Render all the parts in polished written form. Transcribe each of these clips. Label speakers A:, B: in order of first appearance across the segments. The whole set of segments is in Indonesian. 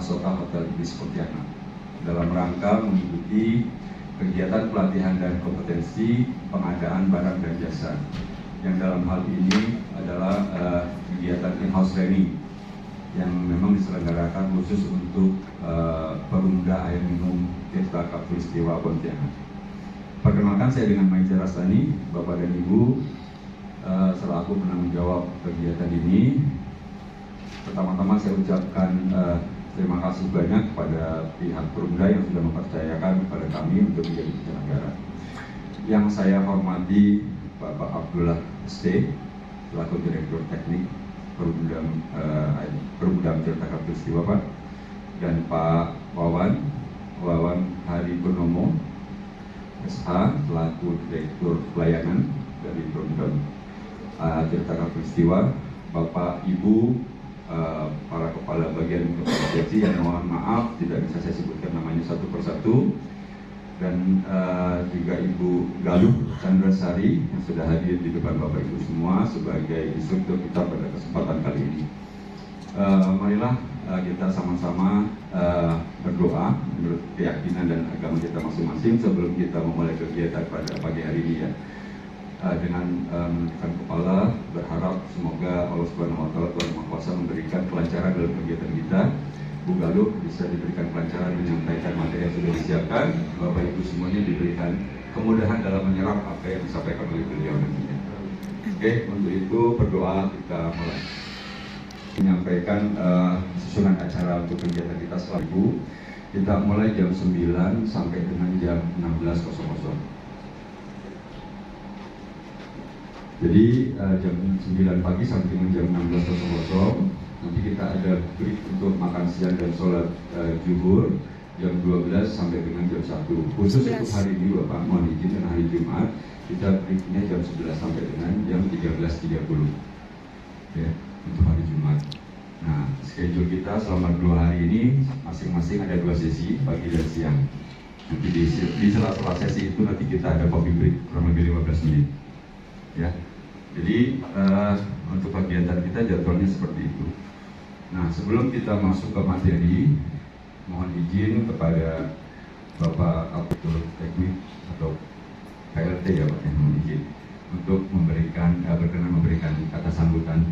A: Asota Hotel Ibis Pontianak dalam rangka mengikuti kegiatan pelatihan dan kompetensi pengadaan barang dan jasa, yang dalam hal ini adalah kegiatan in-house training yang memang diselenggarakan khusus untuk Perumda Air Minum Tirta Khatulistiwa Pontianak. Perkenalkan, saya dengan Maija Rastani, Bapak dan Ibu, selaku penanggung jawab kegiatan ini. Pertama-tama saya ucapkan terima kasih banyak kepada pihak Perumda yang sudah mempercayakan kepada kami untuk menjadi penyelenggara. Yang saya hormati Bapak Abdullah ST, selaku Direktur Teknik Perumda Tirta Khatulistiwa, Pak, dan Pak Wawan Hari Purnomo SH, selaku Direktur Pelayanan dari Perumda Tirta Khatulistiwa, Bapak Ibu para kepala bagian kepala seksi yang mohon maaf tidak bisa saya sebutkan namanya satu persatu, dan juga Ibu Galuh Chandra Sari yang sudah hadir di depan Bapak Ibu semua sebagai instruktur kita pada kesempatan kali ini. Marilah kita sama-sama berdoa menurut keyakinan dan agama kita masing-masing sebelum kita memulai kegiatan pada pagi hari ini, ya. Dengan menundukkan kepala, berharap semoga Allah Subhanahu Wa Taala Tuhan Maha Kuasa memberikan kelancaran dalam kegiatan kita. Bu Galuh bisa diberikan kelancaran menyampaikan materi yang sudah disiapkan. Bapak Ibu semuanya diberikan kemudahan dalam menyerap apa yang disampaikan oleh beliau nantinya. Oke, untuk itu berdoa kita mulai. Menyampaikan susunan acara untuk kegiatan kita setelah Ibu. Kita mulai jam 9 sampai dengan jam 16.00. Jadi jam 9 pagi sampai dengan jam 16.00 nanti kita ada break untuk makan siang dan sholat zuhur jam 12 sampai dengan jam 1. Khusus 11. Untuk hari ini Bapak mohon izin, dan hari Jumat kita breaknya jam 11 sampai dengan jam 13.30, ya, untuk hari Jumat. Nah, schedule kita selama 2 hari ini masing-masing ada 2 sesi, pagi dan siang. Nanti di sela-sela sesi itu nanti kita ada coffee break kurang lebih 15 menit, ya. Jadi untuk kegiatan kita jadwalnya seperti itu. Nah, sebelum kita masuk ke materi, mohon izin kepada Bapak Kapolres Teknik atau PLT, ya Pak, yang mohon izin untuk berkenan memberikan kata sambutan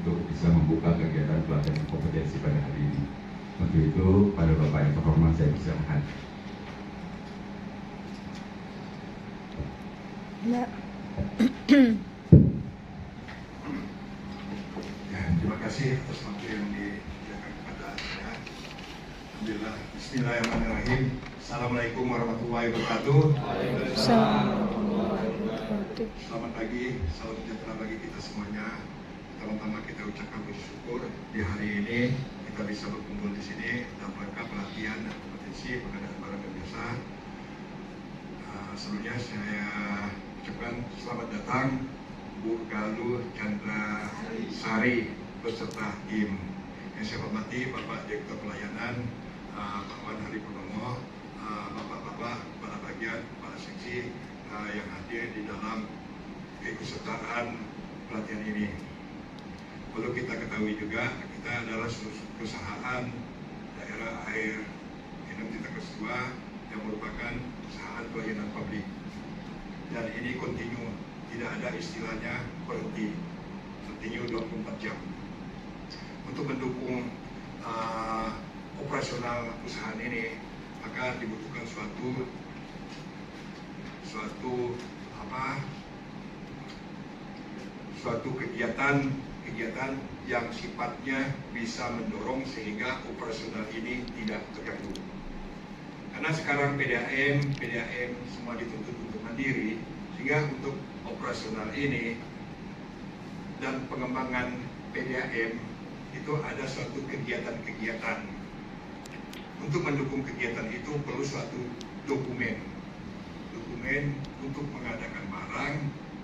A: untuk bisa membuka kegiatan pelatihan kompetensi pada hari ini. Untuk itu pada Bapak yang terhormat saya persilakan.
B: Ya.
C: Terima kasih atas waktu yang diberikan kepada saya. Alhamdulillah. Bismillahirrahmanirrahim. Assalamualaikum warahmatullahi wabarakatuh. Selamat pagi, salam sejahtera bagi kita semuanya. Pertama-tama kita ucapkan bersyukur di hari ini kita bisa berkumpul di sini dalam rangka pelatihan dan kompetensi pengadaan barang dan jasa. Sebelumnya saya ucapkan selamat datang Bu Galuh Chandra Sari beserta tim. Yang saya hormati Bapak Direktur Pelayanan, Pak Wawan Hari Purnomo, Bapak-bapak, para bagian, para seksi yang hadir di dalam keikutsertaan pelatihan ini. Perlu kita ketahui juga, kita adalah perusahaan daerah air minum Tirta Khatulistiwa yang merupakan perusahaan pelayanan publik. Dan ini kontinu, tidak ada istilahnya berhenti, kontinu 24 jam. Untuk mendukung operasional perusahaan ini, maka dibutuhkan suatu kegiatan yang sifatnya bisa mendorong sehingga operasional ini tidak terganggu. Karena sekarang PDAM semua dituntut untuk mandiri, sehingga untuk operasional ini dan pengembangan PDAM itu ada suatu kegiatan-kegiatan. Untuk mendukung kegiatan itu perlu suatu dokumen untuk mengadakan barang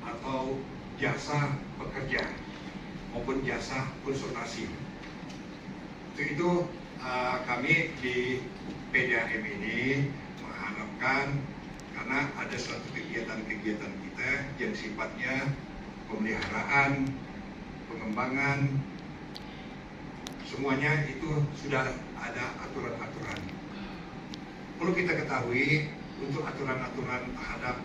C: atau jasa pekerja maupun jasa konsultasi. Untuk itu kami di PDAM ini mengharapkan, karena ada suatu kegiatan-kegiatan kita yang sifatnya pemeliharaan, pengembangan, semuanya itu sudah ada aturan-aturan. Perlu kita ketahui untuk aturan-aturan terhadap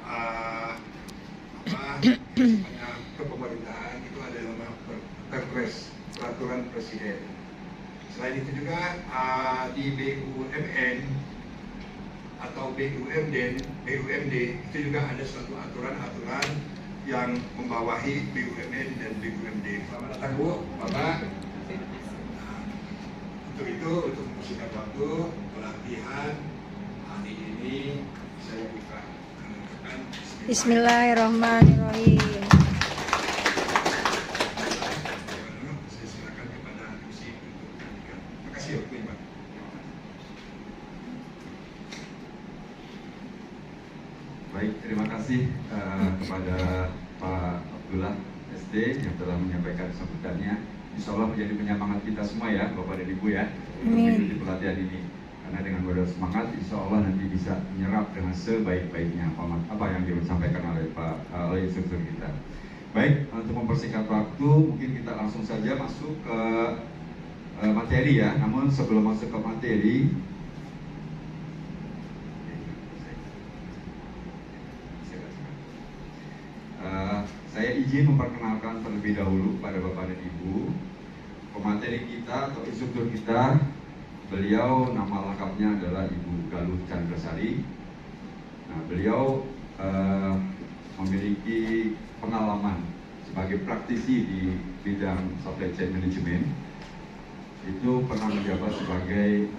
C: kepemerintahan itu ada nama Perpres, peraturan presiden. Selain itu juga di BUMN atau BUMD itu juga ada suatu aturan-aturan yang membawahi BUMN dan BUMD. Selamat datang Bu, Bapak. Untuk itu, untuk mempersingkat waktu pelatihan hari ini saya buka.
B: Bismillahirrahmanirrahim.
C: Saya silakan kepada MC untuk menyanyikan. Terima kasih waktunya, Pak.
A: Baik, terima kasih kepada Pak Abdullah SD yang telah menyampaikan sambutannya. Insya Allah menjadi penyemangat kita semua ya, Bapak dan Ibu ya, untuk mengikuti pelatihan ini. Karena dengan modal semangat, insya Allah nanti bisa menyerap dengan sebaik-baiknya apa yang disampaikan oleh oleh instruktur kita. Baik, untuk mempersingkat waktu, mungkin kita langsung saja masuk ke materi ya. Namun sebelum masuk ke materi, saya izin memperkenalkan terlebih dahulu pada Bapak dan Ibu pemateri kita atau instruktur kita. Beliau nama lengkapnya adalah Ibu Galuh Chandrasari. Nah, beliau memiliki pengalaman sebagai praktisi di bidang supply chain management. Itu pernah menjabat sebagai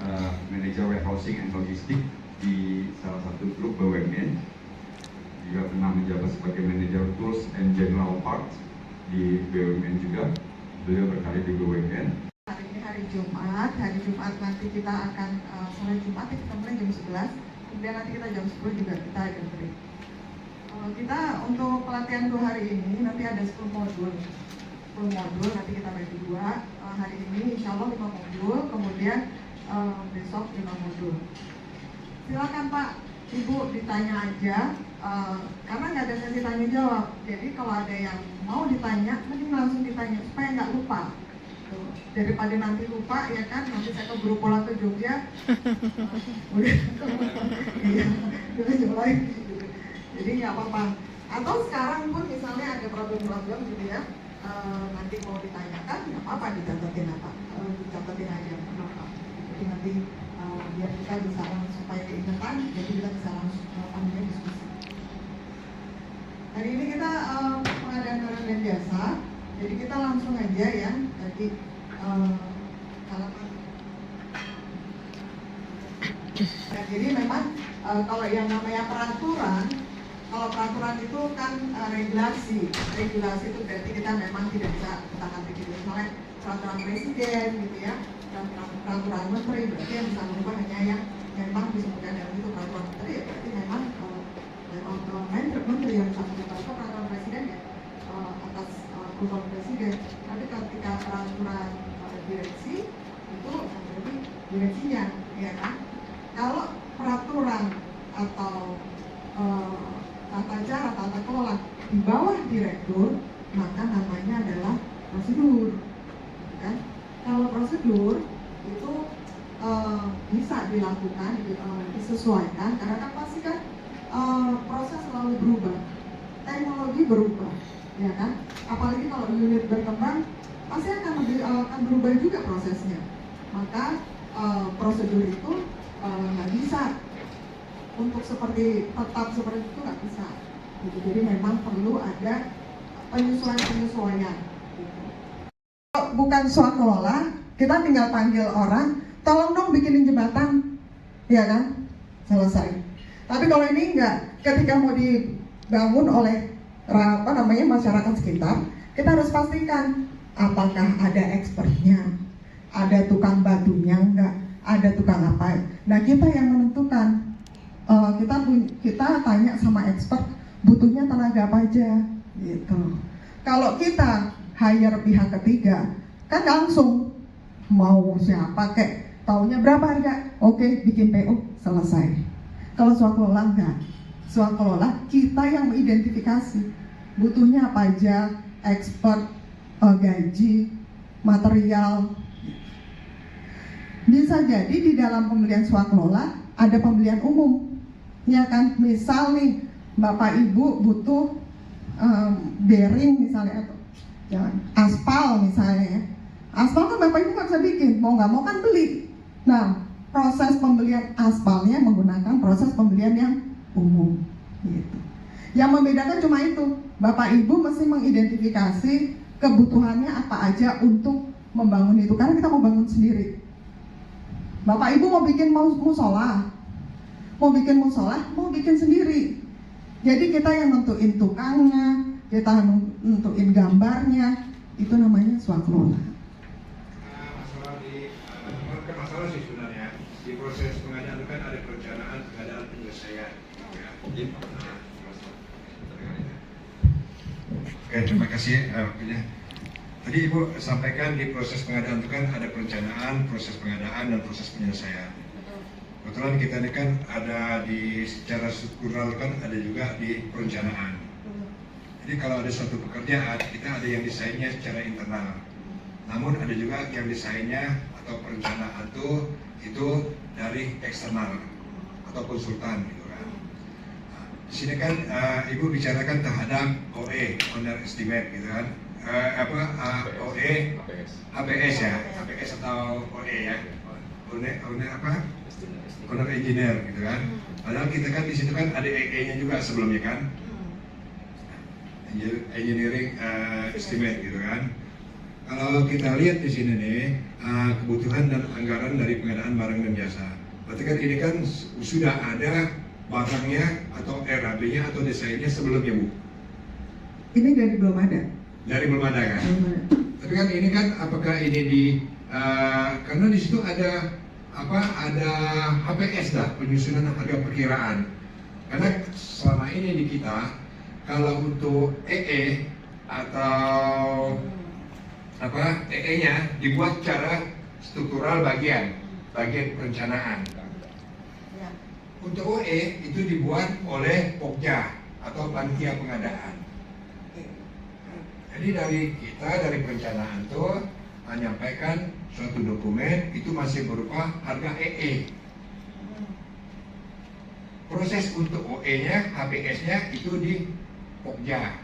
A: manajer warehousing and logistik di salah satu grup BUMN. Juga pernah menjabat sebagai manajer tools and general parts di BUMN juga. Beliau berkarir di BUMN.
D: Hari ini hari Jumat nanti kita akan sore Jumat kita mulai jam 11, kemudian nanti kita jam 10 juga kita ada break. Kita untuk pelatihan 2 hari ini nanti ada 10 modul nanti kita bagi 2. Hari ini insya Allah 5 modul, kemudian besok 5 modul. Silakan Pak, Ibu ditanya aja, karena nggak ada sesi tanya jawab. Jadi kalau ada yang mau ditanya, mending langsung ditanya supaya nggak lupa. Tuh. Daripada nanti lupa ya kan, nanti saya keburu pulang ke Jogja, udah, iya, udah jawab. Jadi nggak apa-apa. Atau sekarang pun misalnya ada problem-problem gitu ya, nanti mau ditanyakan, nggak apa-apa dicatatin dicatatin aja, kenapa? Jadi nanti biar kita bisa supaya keingetan, jadi kita bisa langsung diskusi. Hari ini kita pengadaan barang dan jasa, jadi kita langsung aja ya. Tadi halaman. Nah, jadi memang kalau yang namanya peraturan, kalau peraturan itu kan regulasi itu berarti kita memang tidak bisa katakan begitu. Misalnya peraturan presiden gitu ya, dan peraturan menteri berarti yang bisa merubah hanya yang memang disebutkan dalam itu peraturan menteri ya, berarti memang menteri yang bisa merubah peraturan presiden ya atas approval presiden. Tapi ketika peraturan direksi itu berarti direksinya ya kan. Kalau peraturan atau tata cara, tata kelola di bawah direktur, maka namanya adalah prosedur kan. Kalau prosedur itu bisa dilakukan, disesuaikan, karena kan pasti kan proses selalu berubah, teknologi berubah, ya kan. Apalagi kalau unit berkembang, pasti akan berubah juga prosesnya. Maka prosedur itu nggak bisa untuk tetap seperti itu, nggak bisa. Gitu. Jadi memang perlu ada penyesuaian. Gitu. Bukan swakelola, kita tinggal panggil orang, tolong dong bikinin jembatan, ya kan, selesai. Tapi kalau ini enggak, ketika mau dibangun oleh masyarakat sekitar, kita harus pastikan apakah ada expertnya, ada tukang batunya enggak, ada tukang apa. Nah kita yang menentukan, kita tanya sama expert butuhnya tenaga apa aja, gitu. Kalau kita hire pihak ketiga, kan langsung mau siapa kek, taunya berapa harga, oke bikin PO selesai. Kalau swakelola enggak, swakelola kita yang mengidentifikasi butuhnya apa aja, expert, gaji, material. bisa jadi di dalam pembelian swaklola ada pembelian umum, ya kan? Misal nih Bapak Ibu butuh bearing misalnya atau jangan aspal misalnya ya. Aspal kan Bapak Ibu nggak bisa bikin, mau nggak mau kan beli. Nah, proses pembelian aspalnya menggunakan proses pembelian yang umum, gitu. Yang membedakan cuma itu, Bapak Ibu mesti mengidentifikasi kebutuhannya apa aja untuk membangun itu, karena kita mau bangun sendiri. Bapak Ibu mau bikin musola, mau bikin sendiri. Jadi kita yang nentuin tukangnya, kita nentuin gambarnya, itu namanya swaklola.
C: Masalah sih sebenarnya di proses pengadaan itu kan ada perencanaan, pengadaan, penyelesaian. Ya. Oke, terima kasih waktunya. Tadi Ibu sampaikan di proses pengadaan itu kan ada perencanaan, proses pengadaan, dan proses penyelesaian. Kebetulan kita ini kan ada di secara struktural kan ada juga di perencanaan. Jadi kalau ada suatu pekerjaan, kita ada yang desainnya secara internal. Namun ada juga yang desainnya atau perencanaan itu dari eksternal atau konsultan gitu kan. Nah, di sini kan Ibu bicarakan terhadap OE, owner estimate gitu kan. OE, APS ya, APS atau OE ya. Owner apa? Owner engineer gitu kan. Padahal kita kan di situ kan ada EE-nya juga sebelumnya kan. Engineering estimate gitu kan. Kalau kita lihat di sini nih kebutuhan dan anggaran dari pengadaan barang dan jasa. Berarti kan ini kan sudah ada barangnya atau RAB-nya atau desainnya sebelumnya Bu.
D: Ini dari belum ada.
C: Dari belum ada kan. Tapi kan ini kan apakah ini di karena di situ ada ada HPS lah, penyusunan harga perkiraan. Karena selama ini di kita kalau untuk EE atau EE-nya dibuat secara struktural bagian perencanaan. Untuk OE itu dibuat oleh Pokja atau panitia pengadaan. Jadi dari perencanaan itu menyampaikan suatu dokumen itu masih berupa harga EE. Proses untuk OE-nya, HPS-nya itu di Pokja.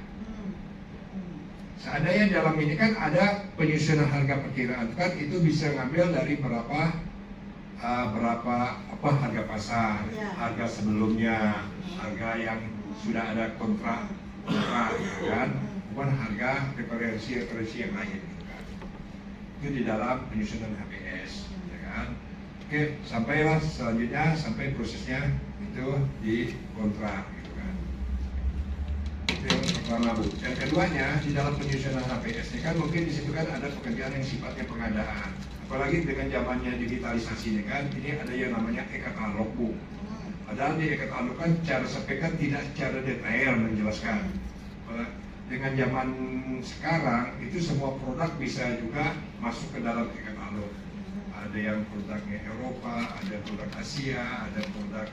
C: Seandainya dalam ini kan ada penyusunan harga perkiraan kan itu bisa ngambil dari berapa harga pasar, harga sebelumnya, harga yang sudah ada kontrak kan, bukan harga referensi yang lain. Itu di dalam penyusunan HPS, ya kan? Oke, sampailah selanjutnya sampai prosesnya itu di kontrak, gitu kan? Itu yang pertama Bu. Yang keduanya di dalam penyusunan HPS ini kan mungkin di situ kan ada pekerjaan yang sifatnya pengadaan. Apalagi dengan zamannya digitalisasi ini kan, ini ada yang namanya e-katalog Bu. Padahal di e-katalog kan cara sampaikan tidak secara detail menjelaskan. Dengan zaman sekarang itu semua produk bisa juga masuk ke dalam e-katalog. Ada yang produknya Eropa, ada produk Asia, ada produk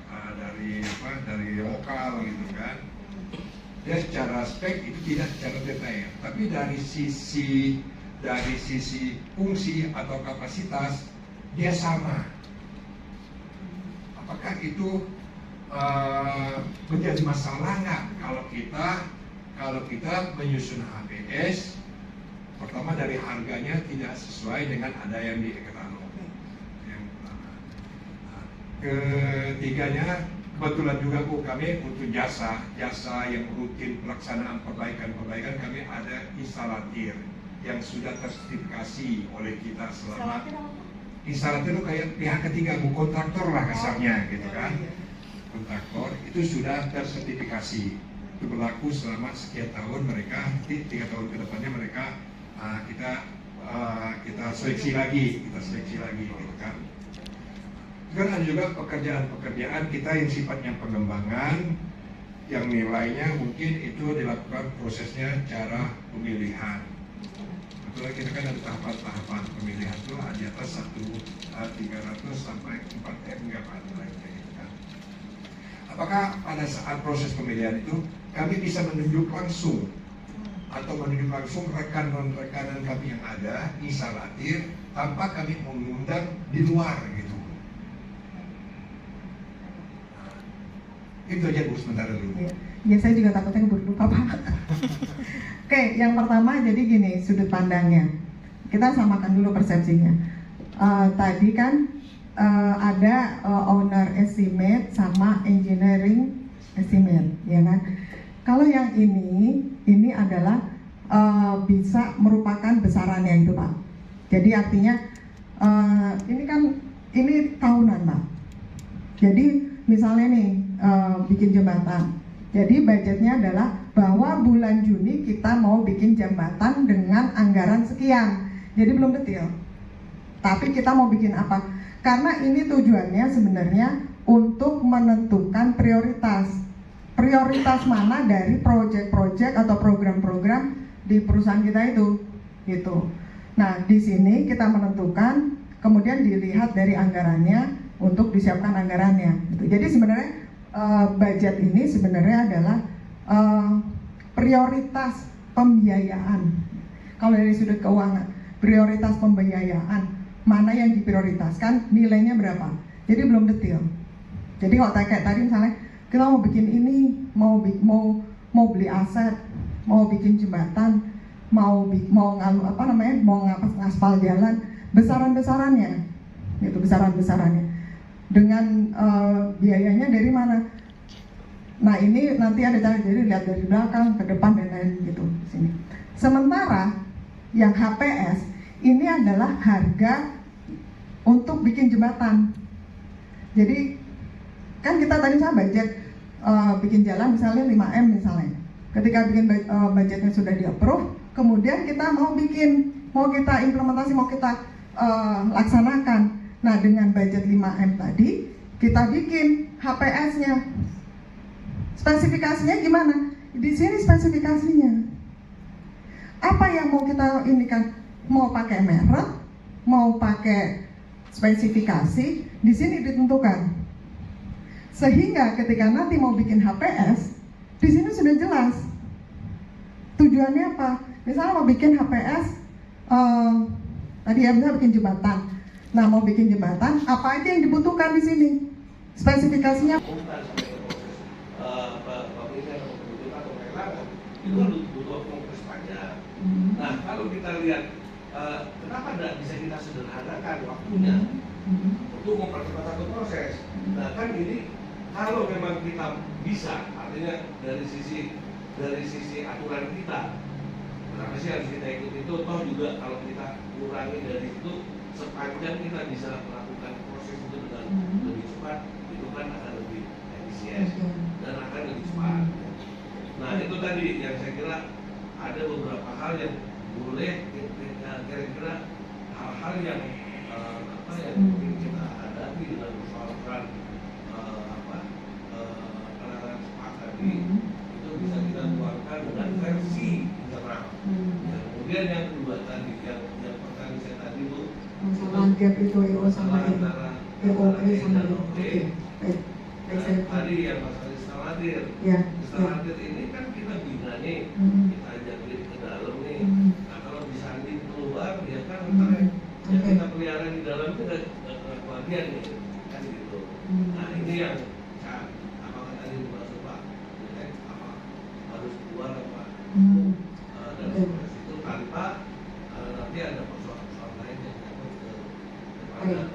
C: dari lokal gitu kan. Ya secara spek itu tidak secara detail, tapi dari sisi fungsi atau kapasitas dia sama. Apakah itu menjadi masalah nggak kalau kita menyusun HPS? Pertama dari harganya tidak sesuai dengan ada yang di e-katalog. Yang pertama. Ketiganya kebetulan juga Bu kami untuk jasa yang rutin pelaksanaan perbaikan kami ada instalatir yang sudah tersertifikasi oleh kita selama. Instalatir itu kayak pihak ketiga Bu, kontraktor lah kasarnya gitu kan. Kontraktor itu sudah tersertifikasi. Itu berlaku selama sekian tahun mereka, 3 tahun ke depannya mereka kita seleksi lagi gitu kan. Kan ada juga pekerjaan kita yang sifatnya pengembangan yang nilainya mungkin itu dilakukan prosesnya cara pemilihan. Betul, kita kan ada tahapan pemilihan itu di atas 300 sampai 4M nggak pada gitu kan. Apakah pada saat proses pemilihan itu kami bisa menunjuk langsung atau menunjuk langsung rekan-rekanan kami yang ada instalatir tanpa kami mengundang di luar gitu. Itu aja Bu sementara dulu.
D: Ya saya juga takutnya keburu lupa Pak. Oke, yang pertama jadi gini sudut pandangnya. Kita samakan dulu persepsinya. Tadi kan ada owner estimate sama engineering estimate, ya kan? Kalau yang ini adalah bisa merupakan besarannya itu Pak. Jadi artinya ini tahunan Pak. Jadi misalnya nih bikin jembatan. Jadi budgetnya adalah bahwa bulan Juni kita mau bikin jembatan dengan anggaran sekian. Jadi belum detail. Tapi kita mau bikin apa? Karena ini tujuannya sebenarnya untuk menentukan prioritas. Prioritas mana dari proyek-proyek atau program-program di perusahaan kita itu, gitu. Nah, di sini kita menentukan, kemudian dilihat dari anggarannya untuk disiapkan anggarannya. Gitu. Jadi sebenarnya budget ini sebenarnya adalah prioritas pembiayaan. Kalau dari sudut keuangan, prioritas pembiayaan mana yang diprioritaskan, nilainya berapa. Jadi belum detail. Jadi kalau kayak tadi misalnya kita mau bikin ini, mau beli aset, mau bikin jembatan, mau ngaspal jalan, besaran-besarannya, itu besaran-besarannya. Dengan biayanya dari mana? Nah ini nanti ada cara, jadi lihat dari belakang ke depan dan lain gitu sini. Sementara yang HPS ini adalah harga untuk bikin jembatan. Jadi kan kita tadi sama budget bikin jalan misalnya 5M misalnya. Ketika bikin budgetnya sudah di-approve, kemudian kita mau kita implementasi, mau kita laksanakan. Nah, dengan budget 5M tadi, kita bikin HPS-nya. Spesifikasinya gimana? Di sini spesifikasinya. Apa yang mau kita indikan? Mau pakai merek, mau pakai spesifikasi, di sini ditentukan. Sehingga ketika nanti mau bikin HPS, di sini sudah jelas. Tujuannya apa? Misalnya mau bikin HPS, tadi ya misalnya bikin jembatan. Nah, mau bikin jembatan, apa aja yang dibutuhkan di sini? Spesifikasinya.
B: Itu kan butuh proses panjang. Nah, kalau kita lihat kenapa tidak bisa kita sederhanakan waktunya untuk mempercepat satu proses. Nah, kan ini kalau memang kita bisa, artinya dari sisi aturan kita, kenapa sih harus kita ikut itu? Toh juga kalau kita kurangi dari itu, sepanjang kita bisa melakukan proses itu dengan lebih cepat, itu kan akan lebih efisien dan akan lebih cepat. Nah, itu tadi yang saya kira ada beberapa hal yang boleh kira-kira hal-hal yang yang mungkin kita hadapi dengan persoalan penanganan cepat tadi itu bisa kita tuangkan dengan versi internal. Ya, kemudian yang kedua tadi yang pertanyaan saya tadi itu
D: masalah gap itu sama
B: antara
D: sama
B: tadi yang masalah instalatir. Instalatir ini kan kita bina nih, kita ajakin ke dalam nih. Nah, kalau bisa keluar ya kan yang kita pelihara di dalam itu udah kebagian nih, kan gitu. Nah, ini yang apakah tadi dimaksud Pak, apa harus keluar apa dan proses itu tanpa nanti ada persoalan lain yang nyangkut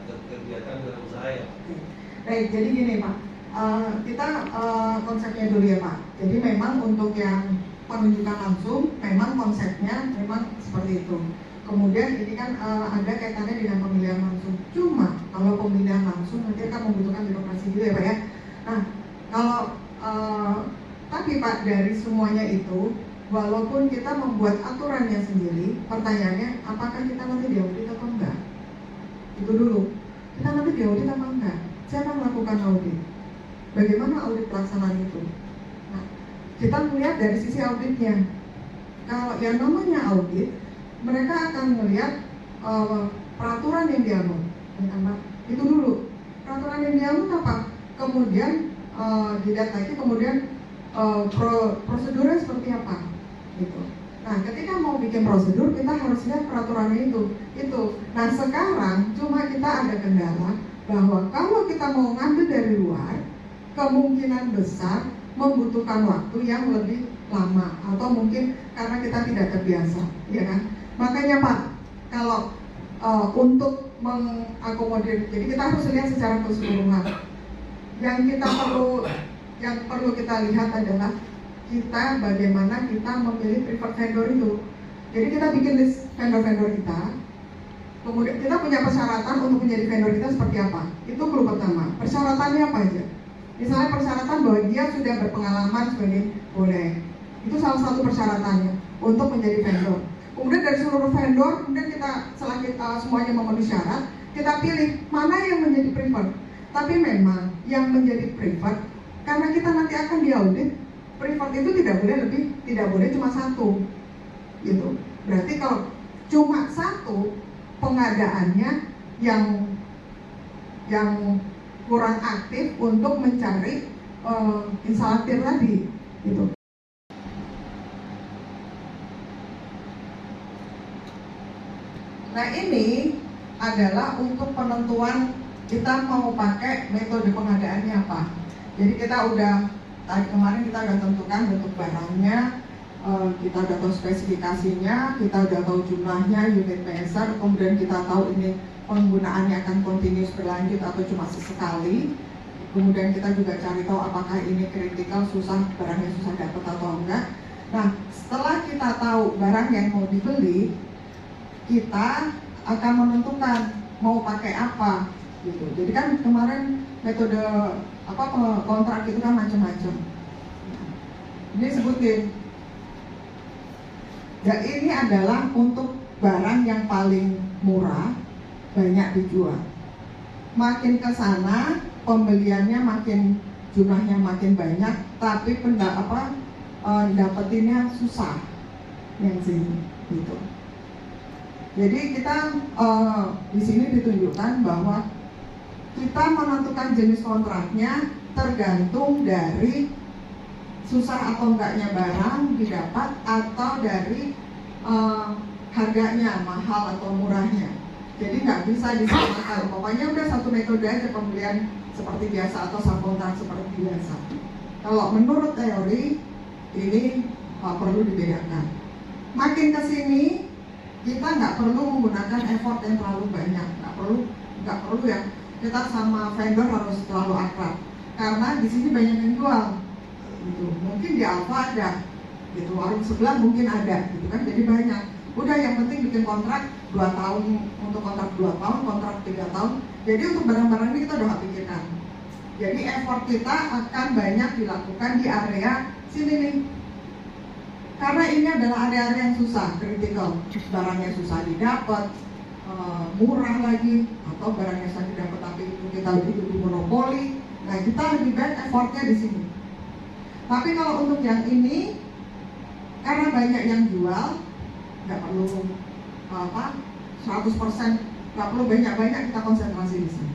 B: ke kegiatan dan usaha ya.
D: Baik, jadi gini Pak, kita konsepnya dulu ya Pak. Jadi memang untuk yang penunjukan langsung, memang konsepnya memang seperti itu. Kemudian ini kan ada kaitannya dengan pemilihan langsung. Cuma kalau pemilihan langsung nanti akan membutuhkan birokrasi juga ya Pak ya. Nah, kalau tapi Pak dari semuanya itu, walaupun kita membuat aturannya sendiri, pertanyaannya apakah kita nanti diaudit atau enggak? Itu dulu. Kita nanti diaudit apa enggak? Siapa melakukan audit? Bagaimana audit pelaksanaan itu? Nah, kita melihat dari sisi auditnya. Kalau yang namanya audit, mereka akan melihat peraturan yang dianut. Itu dulu. Peraturan yang dianut apa? Kemudian dilihat lagi, kemudian prosedurnya seperti apa? Gitu. Nah, ketika mau bikin prosedur, kita harus lihat peraturannya itu. Nah, sekarang cuma kita ada kendala bahwa kalau kita mau ngambil dari luar, kemungkinan besar membutuhkan waktu yang lebih lama, atau mungkin karena kita tidak terbiasa, ya kan? Makanya Pak, kalau untuk mengakomodir, jadi kita harus lihat secara keseluruhan. Yang perlu kita lihat adalah kita bagaimana kita memilih preferred vendor itu. Jadi kita bikin list vendor-vendor kita, kemudian kita punya persyaratan untuk menjadi vendor kita seperti apa. Itu perlu pertama. Persyaratannya apa aja? Misalnya persyaratan bahwa dia sudah berpengalaman sebagai boleh. Itu salah satu persyaratannya untuk menjadi vendor. Kemudian dari seluruh vendor, kemudian kita setelah kita semuanya memenuhi syarat, kita pilih mana yang menjadi preferred. Tapi memang yang menjadi preferred, karena kita nanti akan diaudit, preferred itu tidak boleh cuma satu, gitu. Berarti kalau cuma satu, pengadaannya yang kurang aktif untuk mencari instalatir tadi, gitu. Nah, ini adalah untuk penentuan kita mau pakai metode pengadaannya apa. Jadi kita kemarin kita udah tentukan bentuk barangnya, kita udah tahu spesifikasinya, kita udah tahu jumlahnya, unit PSR, kemudian kita tahu ini penggunaannya akan continuous berlanjut atau cuma sesekali. Kemudian kita juga cari tahu apakah ini kritikal, barangnya susah dapat atau enggak. Nah, setelah kita tahu barang yang mau dibeli, kita akan menentukan mau pakai apa, gitu. Jadi kan kemarin metode kontrak itu kan macam-macam. Ini sebutin. Ya, ini adalah untuk barang yang paling murah, banyak dijual. Makin ke sana pembeliannya jumlahnya makin banyak, tapi dapetinnya susah yang sini, gitu. Jadi kita di sini ditunjukkan bahwa kita menentukan jenis kontraknya tergantung dari susah atau enggaknya barang didapat, atau dari harganya mahal atau murahnya. Jadi nggak bisa disamakan. Pokoknya udah satu metode aja pembelian seperti biasa atau subkontrak seperti biasa. Kalau menurut teori ini perlu dibedakan. Makin ke sini kita nggak perlu menggunakan effort yang terlalu banyak, nggak perlu ya kita sama vendor harus terlalu akrab, karena di sini banyak yang jual, gitu. Mungkin di Alfa ada, gitu, warung sebelah mungkin ada, gitu kan, jadi banyak. Udah, yang penting bikin kontrak 2 tahun, untuk kontrak 2 tahun, kontrak 3 tahun. Jadi untuk barang-barang ini kita udah pikirkan. Jadi effort kita akan banyak dilakukan di area sini nih. Karena ini adalah area-area yang susah, kritikal, barangnya susah didapat, murah lagi, atau barangnya susah didapat tapi itu kita itu di monopoli. Nah, kita lebih baik effortnya di sini. Tapi kalau untuk yang ini, karena banyak yang jual, nggak perlu 100%, nggak perlu banyak-banyak, kita konsentrasi di sini.